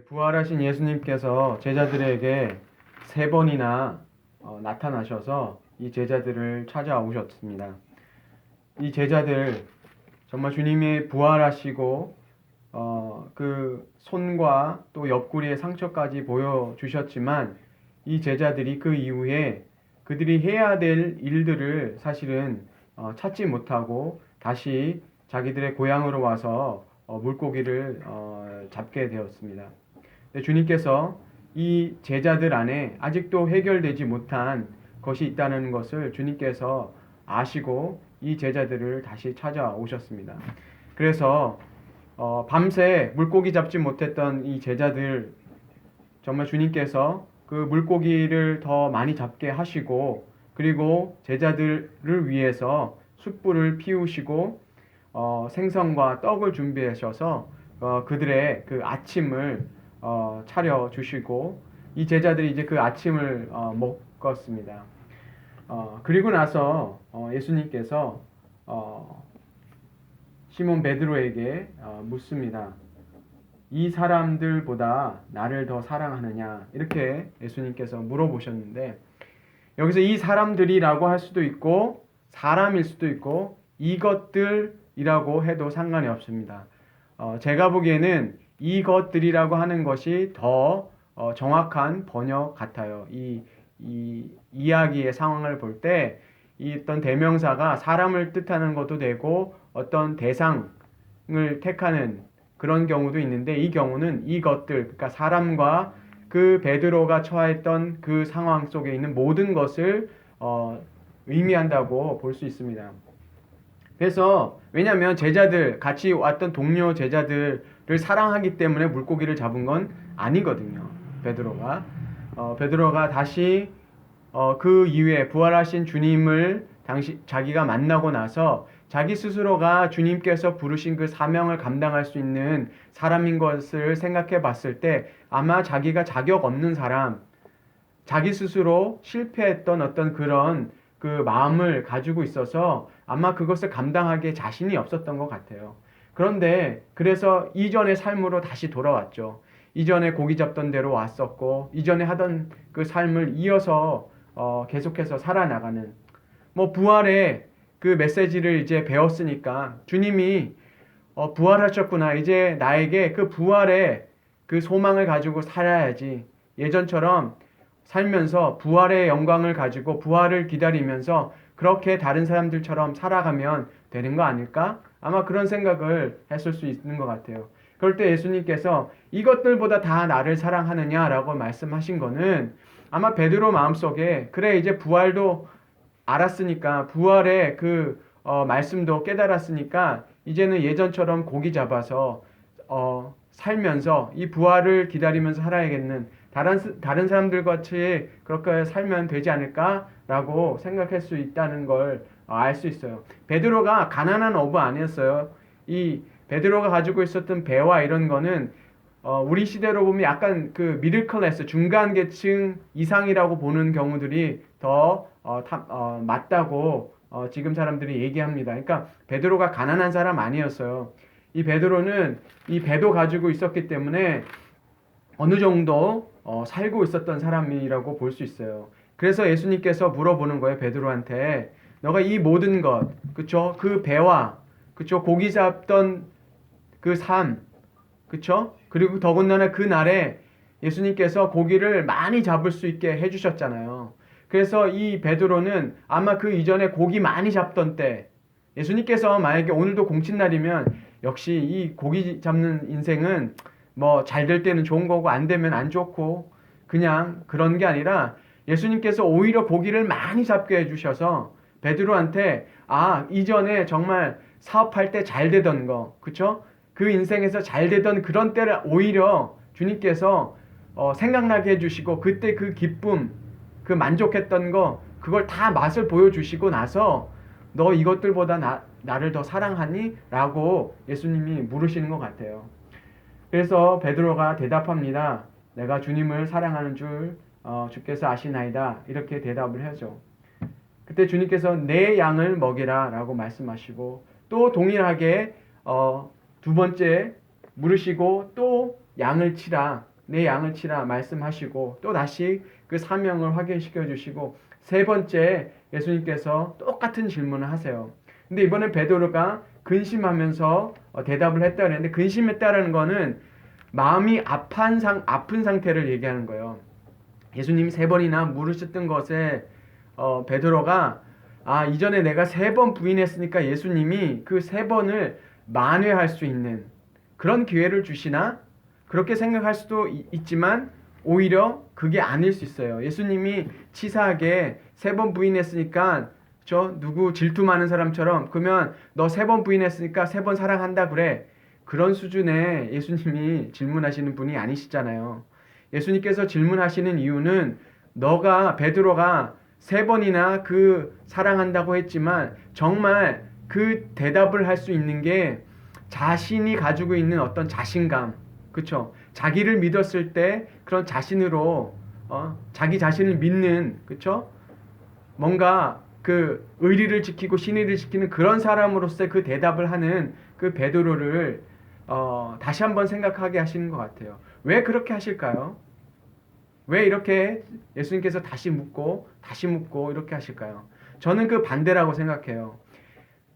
부활하신 예수님께서 제자들에게 세 번이나 나타나셔서 이 제자들을 찾아오셨습니다. 이 제자들 정말 주님이 부활하시고 그 손과 또 옆구리의 상처까지 보여주셨지만 이 제자들이 그 이후에 그들이 해야 될 일들을 사실은 찾지 못하고 다시 자기들의 고향으로 와서 물고기를 잡게 되었습니다. 주님께서 이 제자들 안에 아직도 해결되지 못한 것이 있다는 것을 주님께서 아시고 이 제자들을 다시 찾아오셨습니다. 그래서 밤새 물고기 잡지 못했던 이 제자들 정말 주님께서 그 물고기를 더 많이 잡게 하시고 그리고 제자들을 위해서 숯불을 피우시고 생선과 떡을 준비하셔서 그들의 그 아침을 차려 주시고 이 제자들이 이제 그 아침을 먹었습니다. 그리고 나서 예수님께서 시몬 베드로에게 묻습니다. 이 사람들보다 나를 더 사랑하느냐? 이렇게 예수님께서 물어보셨는데 여기서 이 사람들이라고 할 수도 있고 사람일 수도 있고 이것들이라고 해도 상관이 없습니다. 제가 보기에는 이것들이라고 하는 것이 더 정확한 번역 같아요. 이 이야기의 상황을 볼 때 어떤 대명사가 사람을 뜻하는 것도 되고 어떤 대상을 택하는 그런 경우도 있는데 이 경우는 이것들, 그러니까 사람과 그 베드로가 처했던 그 상황 속에 있는 모든 것을 의미한다고 볼 수 있습니다. 그래서 왜냐하면 제자들, 같이 왔던 동료 제자들을 사랑하기 때문에 물고기를 잡은 건 아니거든요. 베드로가 다시 그 이후에 부활하신 주님을 자기가 만나고 나서 자기 스스로가 주님께서 부르신 그 사명을 감당할 수 있는 사람인 것을 생각해 봤을 때 아마 자기가 자격 없는 사람, 자기 스스로 실패했던 어떤 그런 그 마음을 가지고 있어서 아마 그것을 감당하기에 자신이 없었던 것 같아요. 그런데 그래서 이전의 삶으로 다시 돌아왔죠. 이전에 고기 잡던 대로 왔었고 이전에 하던 그 삶을 이어서 계속해서 살아나가는 부활의 그 메시지를 이제 배웠으니까 주님이 부활하셨구나. 이제 나에게 그 부활의 그 소망을 가지고 살아야지. 예전처럼 살면서 부활의 영광을 가지고 부활을 기다리면서 그렇게 다른 사람들처럼 살아가면 되는 거 아닐까? 아마 그런 생각을 했을 수 있는 것 같아요. 그럴 때 예수님께서 이것들보다 다 나를 사랑하느냐라고 말씀하신 거는 아마 베드로 마음속에 그래 이제 부활도 알았으니까 부활의 그 말씀도 깨달았으니까 이제는 예전처럼 고기 잡아서 살면서 이 부활을 기다리면서 살아야겠는 다른 사람들 같이 그렇게 살면 되지 않을까라고 생각할 수 있다는 걸 알 수 있어요. 베드로가 가난한 어부 아니었어요. 이 베드로가 가지고 있었던 배와 이런 거는 우리 시대로 보면 약간 그 미들 클래스 중간 계층 이상이라고 보는 경우들이 더 맞다고 지금 사람들이 얘기합니다. 그러니까 베드로가 가난한 사람 아니었어요. 이 베드로는 이 배도 가지고 있었기 때문에 어느 정도 살고 있었던 사람이라고 볼 수 있어요. 그래서 예수님께서 물어보는 거예요. 베드로한테 너가 이 모든 것, 그쵸? 그 배와 그쵸? 고기 잡던 그 삶, 그쵸? 그리고 더군다나 그 날에 예수님께서 고기를 많이 잡을 수 있게 해주셨잖아요. 그래서 이 베드로는 아마 그 이전에 고기 많이 잡던 때 예수님께서 만약에 오늘도 공친날이면 역시 이 고기 잡는 인생은 잘 될 때는 좋은 거고 안 되면 안 좋고 그냥 그런 게 아니라 예수님께서 오히려 고기를 많이 잡게 해주셔서 베드로한테 이전에 정말 사업할 때 잘 되던 거, 그쵸? 그 인생에서 잘 되던 그런 때를 오히려 주님께서 생각나게 해주시고 그때 그 기쁨, 그 만족했던 거 그걸 다 맛을 보여주시고 나서 너 이것들보다 나를 더 사랑하니? 라고 예수님이 물으시는 것 같아요. 그래서 베드로가 대답합니다. 내가 주님을 사랑하는 줄 주께서 아시나이다. 이렇게 대답을 하죠. 그때 주님께서 내 양을 먹이라 라고 말씀하시고 또 동일하게 두 번째 물으시고 또 양을 치라, 내 양을 치라 말씀하시고 또 다시 그 사명을 확인시켜 주시고 세 번째 예수님께서 똑같은 질문을 하세요. 근데 이번엔 베드로가 근심하면서 대답을 했다 그랬는데 근심했다라는 거는 마음이 아픈 상태를 얘기하는 거예요. 예수님이 세 번이나 물으셨던 것에 베드로가 이전에 내가 세 번 부인했으니까 예수님이 그 세 번을 만회할 수 있는 그런 기회를 주시나? 그렇게 생각할 수도 있지만 오히려 그게 아닐 수 있어요. 예수님이 치사하게 세 번 부인했으니까 누구 질투 많은 사람처럼 그러면 너 세 번 부인했으니까 세 번 사랑한다 그래. 그런 수준의 예수님이 질문하시는 분이 아니시잖아요. 예수님께서 질문하시는 이유는 베드로가 세 번이나 그 사랑한다고 했지만 정말 그 대답을 할 수 있는 게 자신이 가지고 있는 어떤 자신감, 그쵸? 자기를 믿었을 때 그런 자신으로 자기 자신을 믿는, 그쵸? 뭔가 그 의리를 지키고 신의를 지키는 그런 사람으로서 그 대답을 하는 그 베드로를 다시 한번 생각하게 하시는 것 같아요. 왜 그렇게 하실까요? 왜 이렇게 예수님께서 다시 묻고 이렇게 하실까요? 저는 그 반대라고 생각해요.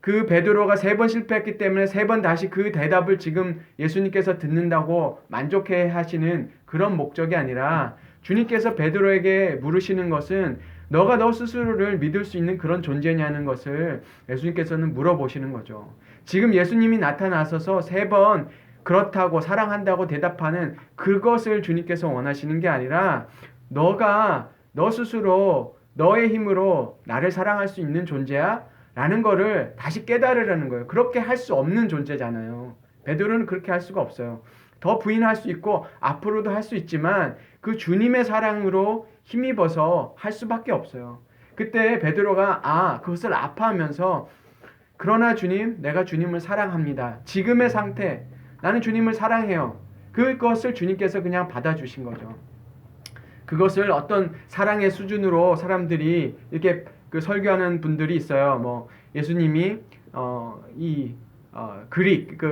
그 베드로가 세 번 실패했기 때문에 세 번 다시 그 대답을 지금 예수님께서 듣는다고 만족해 하시는 그런 목적이 아니라 주님께서 베드로에게 물으시는 것은 너가 너 스스로를 믿을 수 있는 그런 존재냐는 것을 예수님께서는 물어보시는 거죠. 지금 예수님이 나타나셔서 세 번 그렇다고 사랑한다고 대답하는 그것을 주님께서 원하시는 게 아니라 너가 너 스스로 너의 힘으로 나를 사랑할 수 있는 존재야? 라는 거를 다시 깨달으라는 거예요. 그렇게 할 수 없는 존재잖아요. 베드로는 그렇게 할 수가 없어요. 더 부인할 수 있고 앞으로도 할 수 있지만 그 주님의 사랑으로 힘입어서 할 수밖에 없어요. 그때 베드로가 그것을 아파하면서 그러나 주님, 내가 주님을 사랑합니다. 지금의 상태, 나는 주님을 사랑해요. 그것을 주님께서 그냥 받아주신 거죠. 그것을 어떤 사랑의 수준으로 사람들이 이렇게 그 설교하는 분들이 있어요. 뭐 예수님이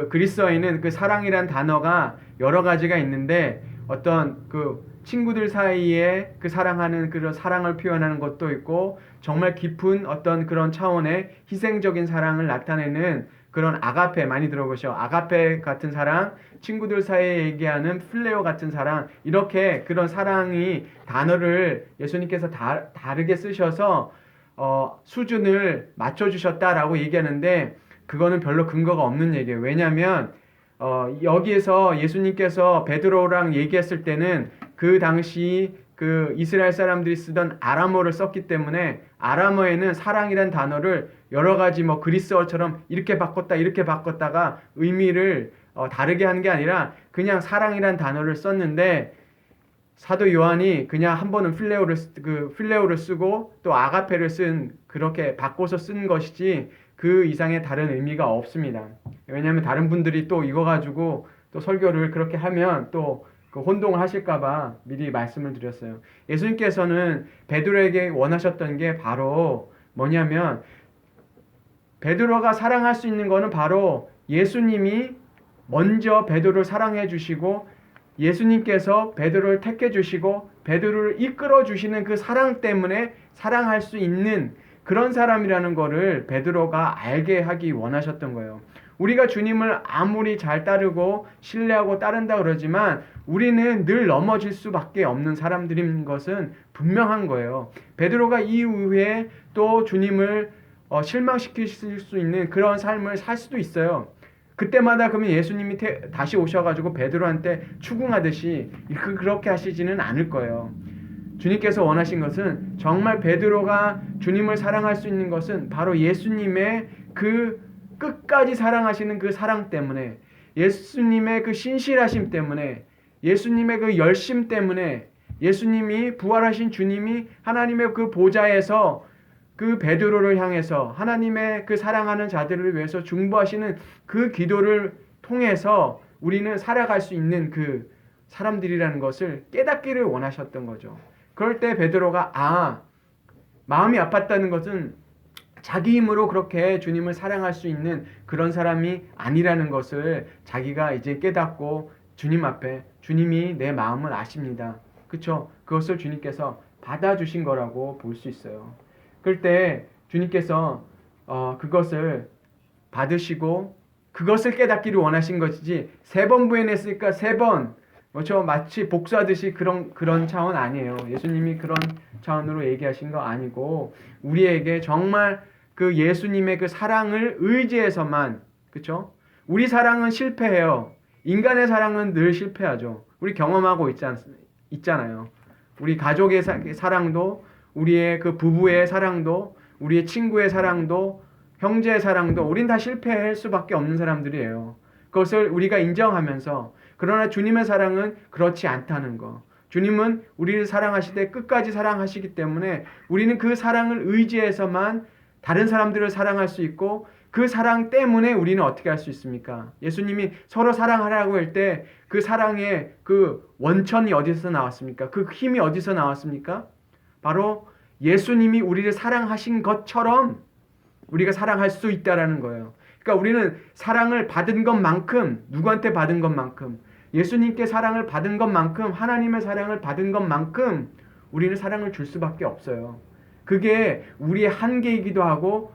그리스어에는 그 사랑이란 단어가 여러 가지가 있는데 어떤 그 친구들 사이에 그 사랑하는 그런 사랑을 표현하는 것도 있고 정말 깊은 어떤 그런 차원의 희생적인 사랑을 나타내는 그런 아가페 많이 들어보셔. 아가페 같은 사랑, 친구들 사이에 얘기하는 필레오 같은 사랑, 이렇게 그런 사랑이 단어를 예수님께서 다르게 쓰셔서 수준을 맞춰주셨다라고 얘기하는데 그거는 별로 근거가 없는 얘기예요. 왜냐하면 여기에서 예수님께서 베드로랑 얘기했을 때는 그 당시 그 이스라엘 사람들이 쓰던 아람어를 썼기 때문에 아람어에는 사랑이란 단어를 여러 가지 뭐 그리스어처럼 이렇게 바꿨다가 의미를 다르게 한 게 아니라 그냥 사랑이란 단어를 썼는데 사도 요한이 그냥 한 번은 필레오를 쓰고 또 아가페를 그렇게 바꿔서 쓴 것이지 그 이상의 다른 의미가 없습니다. 왜냐하면 다른 분들이 또 이거 가지고 또 설교를 그렇게 하면 또 그 혼동을 하실까봐 미리 말씀을 드렸어요. 예수님께서는 베드로에게 원하셨던 게 바로 뭐냐면 베드로가 사랑할 수 있는 거는 바로 예수님이 먼저 베드로를 사랑해 주시고 예수님께서 베드로를 택해 주시고 베드로를 이끌어 주시는 그 사랑 때문에 사랑할 수 있는 그런 사람이라는 거를 베드로가 알게 하기 원하셨던 거예요. 우리가 주님을 아무리 잘 따르고 신뢰하고 따른다 그러지만 우리는 늘 넘어질 수밖에 없는 사람들인 것은 분명한 거예요. 베드로가 이후에 또 주님을 실망시킬 수 있는 그런 삶을 살 수도 있어요. 그때마다 그러면 예수님이 다시 오셔가지고 베드로한테 추궁하듯이 그렇게 하시지는 않을 거예요. 주님께서 원하신 것은 정말 베드로가 주님을 사랑할 수 있는 것은 바로 예수님의 그 끝까지 사랑하시는 그 사랑 때문에, 예수님의 그 신실하심 때문에, 예수님의 그 열심 때문에, 예수님이 부활하신 주님이 하나님의 그 보좌에서 그 베드로를 향해서 하나님의 그 사랑하는 자들을 위해서 중보하시는 그 기도를 통해서 우리는 살아갈 수 있는 그 사람들이라는 것을 깨닫기를 원하셨던 거죠. 그럴 때 베드로가 마음이 아팠다는 것은 자기 힘으로 그렇게 주님을 사랑할 수 있는 그런 사람이 아니라는 것을 자기가 이제 깨닫고 주님 앞에 주님이 내 마음을 아십니다. 그쵸? 그것을 주님께서 받아주신 거라고 볼 수 있어요. 그럴 때 주님께서 그것을 받으시고 그것을 깨닫기를 원하신 것이지 3번 부인했으니까 3번 그렇죠? 마치 복수하듯이 그런 차원 아니에요. 예수님이 그런 차원으로 얘기하신 거 아니고 우리에게 정말 그 예수님의 그 사랑을 의지해서만 그렇죠? 우리 사랑은 실패해요. 인간의 사랑은 늘 실패하죠. 우리 경험하고 있잖아요. 우리 가족의 사랑도 우리의 그 부부의 사랑도 우리의 친구의 사랑도 형제의 사랑도 우린 다 실패할 수밖에 없는 사람들이에요. 그것을 우리가 인정하면서 그러나 주님의 사랑은 그렇지 않다는 거. 주님은 우리를 사랑하실 때 끝까지 사랑하시기 때문에 우리는 그 사랑을 의지해서만 다른 사람들을 사랑할 수 있고 그 사랑 때문에 우리는 어떻게 할 수 있습니까? 예수님이 서로 사랑하라고 할 때 그 사랑의 그 원천이 어디서 나왔습니까? 그 힘이 어디서 나왔습니까? 바로 예수님이 우리를 사랑하신 것처럼 우리가 사랑할 수 있다라는 거예요. 그러니까 우리는 사랑을 받은 것만큼 누구한테 받은 것만큼 예수님께 사랑을 받은 것만큼 하나님의 사랑을 받은 것만큼 우리는 사랑을 줄 수밖에 없어요. 그게 우리의 한계이기도 하고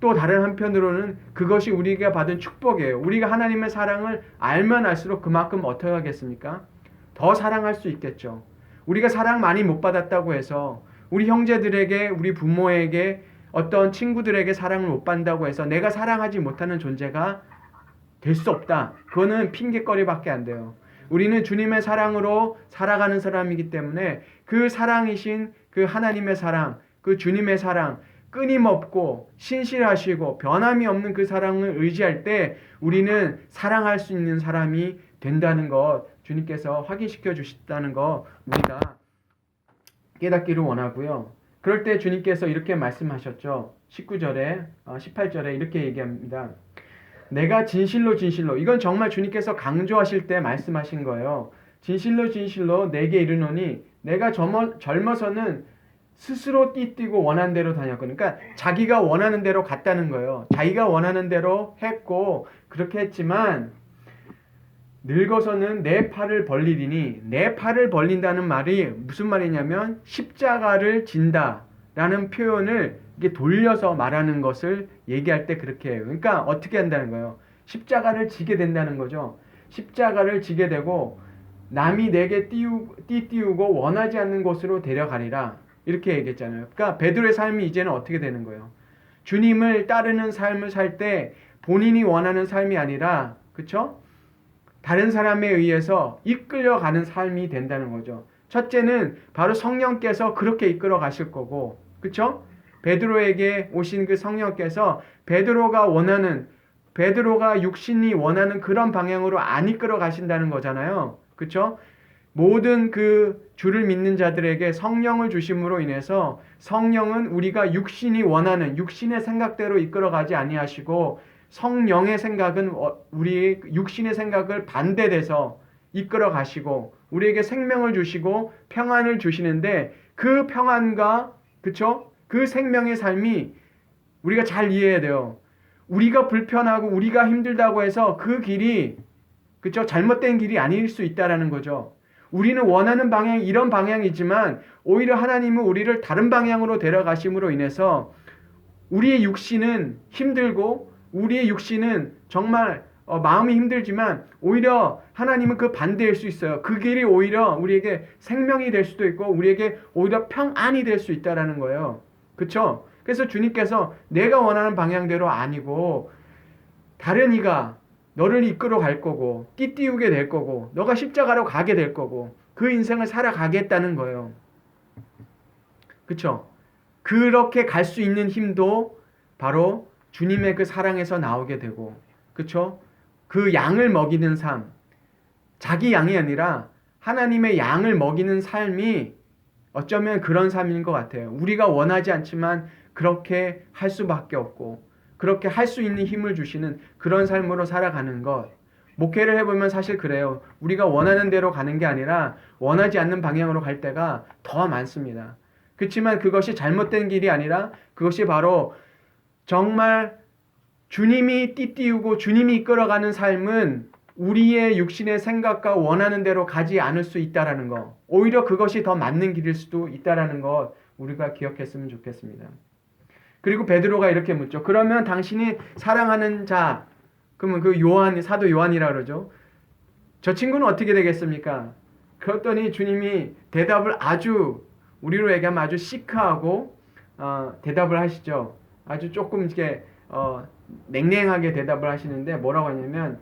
또 다른 한편으로는 그것이 우리가 받은 축복이에요. 우리가 하나님의 사랑을 알면 알수록 그만큼 어떻게 하겠습니까? 더 사랑할 수 있겠죠. 우리가 사랑 많이 못 받았다고 해서 우리 형제들에게 우리 부모에게 어떤 친구들에게 사랑을 못 받는다고 해서 내가 사랑하지 못하는 존재가 될 수 없다. 그거는 핑계거리밖에 안 돼요. 우리는 주님의 사랑으로 살아가는 사람이기 때문에 그 사랑이신 그 하나님의 사랑, 그 주님의 사랑, 끊임없고 신실하시고 변함이 없는 그 사랑을 의지할 때 우리는 사랑할 수 있는 사람이 된다는 것 주님께서 확인시켜 주셨다는 거 우리가 깨닫기를 원하고요. 그럴 때 주님께서 이렇게 말씀하셨죠. 19절에 18절에 이렇게 얘기합니다. 내가 진실로 진실로 이건 정말 주님께서 강조하실 때 말씀하신 거예요. 진실로 진실로 내게 이르노니 내가 젊어서는 스스로 띠뛰고 원하는 대로 다녔거든요. 그러니까 자기가 원하는 대로 갔다는 거예요. 자기가 원하는 대로 했고 그렇게 했지만 늙어서는 내 팔을 벌리리니 내 팔을 벌린다는 말이 무슨 말이냐면 십자가를 진다라는 표현을 이게 돌려서 말하는 것을 얘기할 때 그렇게 해요. 그러니까 어떻게 한다는 거예요? 십자가를 지게 된다는 거죠. 십자가를 지게 되고 남이 내게 띠띠우고 원하지 않는 곳으로 데려가리라. 이렇게 얘기했잖아요. 그러니까 베드로의 삶이 이제는 어떻게 되는 거예요? 주님을 따르는 삶을 살 때 본인이 원하는 삶이 아니라 그렇죠? 다른 사람에 의해서 이끌려가는 삶이 된다는 거죠. 첫째는 바로 성령께서 그렇게 이끌어 가실 거고 그렇죠? 베드로에게 오신 그 성령께서 베드로가 육신이 원하는 그런 방향으로 안 이끌어 가신다는 거잖아요. 그렇죠? 모든 그 주를 믿는 자들에게 성령을 주심으로 인해서 성령은 우리가 육신이 원하는 육신의 생각대로 이끌어가지 아니하시고 성령의 생각은 우리 육신의 생각을 반대돼서 이끌어 가시고 우리에게 생명을 주시고 평안을 주시는데 그 평안과 그쵸? 그 생명의 삶이 우리가 잘 이해해야 돼요. 우리가 불편하고 우리가 힘들다고 해서 그 길이 그쵸? 잘못된 길이 아닐 수 있다라는 거죠. 우리는 원하는 방향이 이런 방향이지만 오히려 하나님은 우리를 다른 방향으로 데려가심으로 인해서 우리의 육신은 힘들고 우리의 육신은 정말 마음이 힘들지만 오히려 하나님은 그 반대일 수 있어요. 그 길이 오히려 우리에게 생명이 될 수도 있고 우리에게 오히려 평안이 될 수 있다라는 거예요. 그렇죠? 그래서 주님께서 내가 원하는 방향대로 아니고 다른 이가 너를 이끌어 갈 거고 띠띠우게 될 거고 너가 십자가로 가게 될 거고 그 인생을 살아가겠다는 거예요. 그렇죠? 그렇게 갈 수 있는 힘도 바로 주님의 그 사랑에서 나오게 되고 그렇죠? 그 양을 먹이는 삶 자기 양이 아니라 하나님의 양을 먹이는 삶이 어쩌면 그런 삶인 것 같아요. 우리가 원하지 않지만 그렇게 할 수밖에 없고 그렇게 할 수 있는 힘을 주시는 그런 삶으로 살아가는 것. 목회를 해보면 사실 그래요. 우리가 원하는 대로 가는 게 아니라 원하지 않는 방향으로 갈 때가 더 많습니다. 그렇지만 그것이 잘못된 길이 아니라 그것이 바로 정말 주님이 띠띠우고 주님이 이끌어가는 삶은 우리의 육신의 생각과 원하는 대로 가지 않을 수 있다라는 거, 오히려 그것이 더 맞는 길일 수도 있다라는 것 우리가 기억했으면 좋겠습니다. 그리고 베드로가 이렇게 묻죠. 그러면 당신이 사랑하는 자, 그러면 그 요한, 사도 요한이라 그러죠. 저 친구는 어떻게 되겠습니까? 그랬더니 주님이 대답을 아주 우리로 얘기하면 아주 시크하고 대답을 하시죠. 아주 조금 이렇게 냉랭하게 대답을 하시는데 뭐라고 하냐면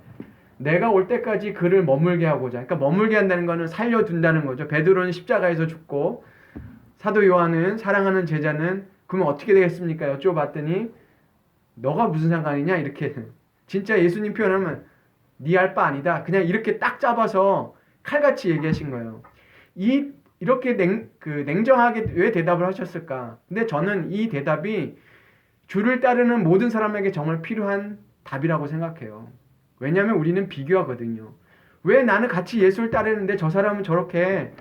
내가 올 때까지 그를 머물게 하고자. 그러니까 머물게 한다는 거는 살려둔다는 거죠. 베드로는 십자가에서 죽고 사도 요한은 사랑하는 제자는 그러면 어떻게 되겠습니까? 여쭤봤더니 너가 무슨 상관이냐 이렇게 진짜 예수님 표현하면 네 알 바 아니다. 그냥 이렇게 딱 잡아서 칼같이 얘기하신 거예요. 이렇게 냉정하게 왜 대답을 하셨을까? 근데 저는 이 대답이 주를 따르는 모든 사람에게 정말 필요한 답이라고 생각해요. 왜냐하면 우리는 비교하거든요. 왜 나는 같이 예수를 따르는데 저 사람은 저렇게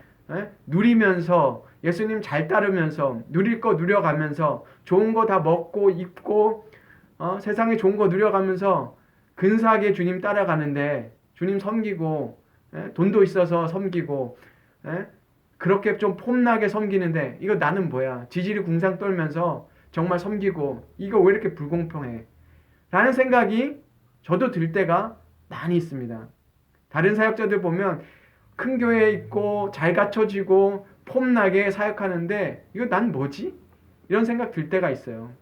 누리면서 예수님 잘 따르면서 누릴 거 누려가면서 좋은 거 다 먹고 입고 세상에 좋은 거 누려가면서 근사하게 주님 따라가는데 주님 섬기고 돈도 있어서 섬기고 그렇게 좀 폼나게 섬기는데 이거 나는 뭐야? 지지리 궁상 떨면서 정말 섬기고 이거 왜 이렇게 불공평해? 라는 생각이 저도 들 때가 많이 있습니다. 다른 사역자들 보면 큰 교회에 있고 잘 갖춰지고 폼나게 사역하는데 이거 난 뭐지? 이런 생각 들 때가 있어요.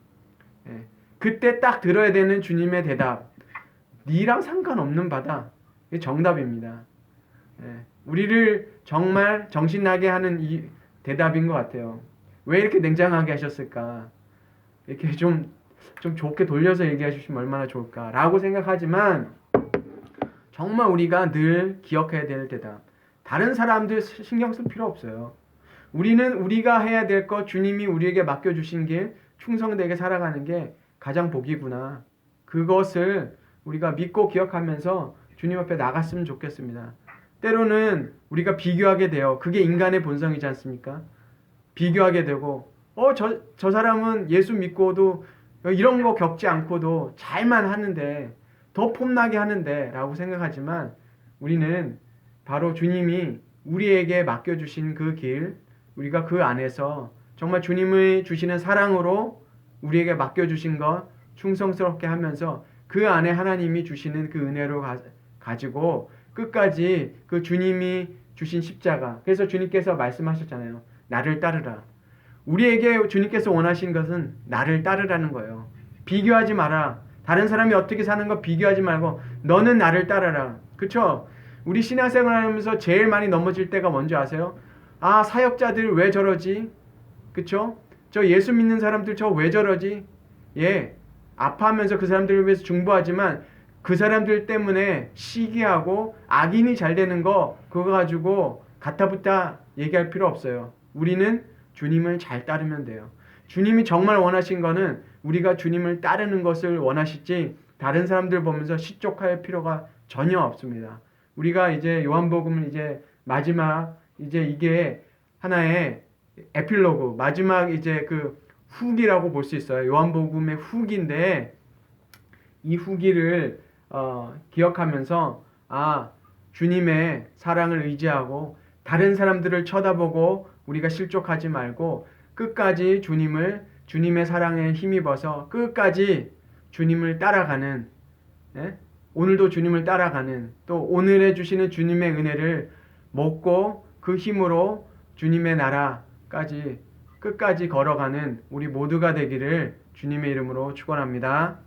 그때 딱 들어야 되는 주님의 대답. 니랑 상관없는 바다. 이게 정답입니다. 우리를 정말 정신나게 하는 이 대답인 것 같아요. 왜 이렇게 냉정하게 하셨을까? 이렇게 좀 좋게 돌려서 얘기해 주시면 얼마나 좋을까라고 생각하지만 정말 우리가 늘 기억해야 될 대답. 다른 사람들 신경 쓸 필요 없어요. 우리는 우리가 해야 될 것, 주님이 우리에게 맡겨주신 길, 충성되게 살아가는 게 가장 복이구나. 그것을 우리가 믿고 기억하면서 주님 앞에 나갔으면 좋겠습니다. 때로는 우리가 비교하게 돼요. 그게 인간의 본성이지 않습니까? 비교하게 되고 저 사람은 예수 믿고도 이런 거 겪지 않고도 잘만 하는데 더 폼나게 하는데 라고 생각하지만 우리는 바로 주님이 우리에게 맡겨주신 그 길, 우리가 그 안에서 정말 주님의 주시는 사랑으로 우리에게 맡겨주신 것 충성스럽게 하면서 그 안에 하나님이 주시는 그 은혜로 가지고 끝까지 그 주님이 주신 십자가, 그래서 주님께서 말씀하셨잖아요. 나를 따르라. 우리에게 주님께서 원하신 것은 나를 따르라는 거예요. 비교하지 마라. 다른 사람이 어떻게 사는 거 비교하지 말고 너는 나를 따르라. 그쵸? 우리 신앙생활 하면서 제일 많이 넘어질 때가 뭔지 아세요? 아, 사역자들 왜 저러지? 그쵸? 저 예수 믿는 사람들 저 왜 저러지? 예, 아파하면서 그 사람들을 위해서 중보하지만 그 사람들 때문에 시기하고 악인이 잘 되는 거 그거 가지고 가타부타 얘기할 필요 없어요. 우리는 주님을 잘 따르면 돼요. 주님이 정말 원하신 거는 우리가 주님을 따르는 것을 원하시지 다른 사람들 보면서 시족할 필요가 전혀 없습니다. 우리가 이제 요한복음을 이제 마지막 이제 이게 하나의 에필로그 마지막 이제 그 후기라고 볼 수 있어요. 요한복음의 후기인데 이 후기를 기억하면서 주님의 사랑을 의지하고 다른 사람들을 쳐다보고 우리가 실족하지 말고 끝까지 주님의 사랑에 힘입어서 끝까지 주님을 따라가는 오늘도 주님을 따라가는 또 오늘에 주시는 주님의 은혜를 먹고 그 힘으로 주님의 나라까지 끝까지 걸어가는 우리 모두가 되기를 주님의 이름으로 축원합니다.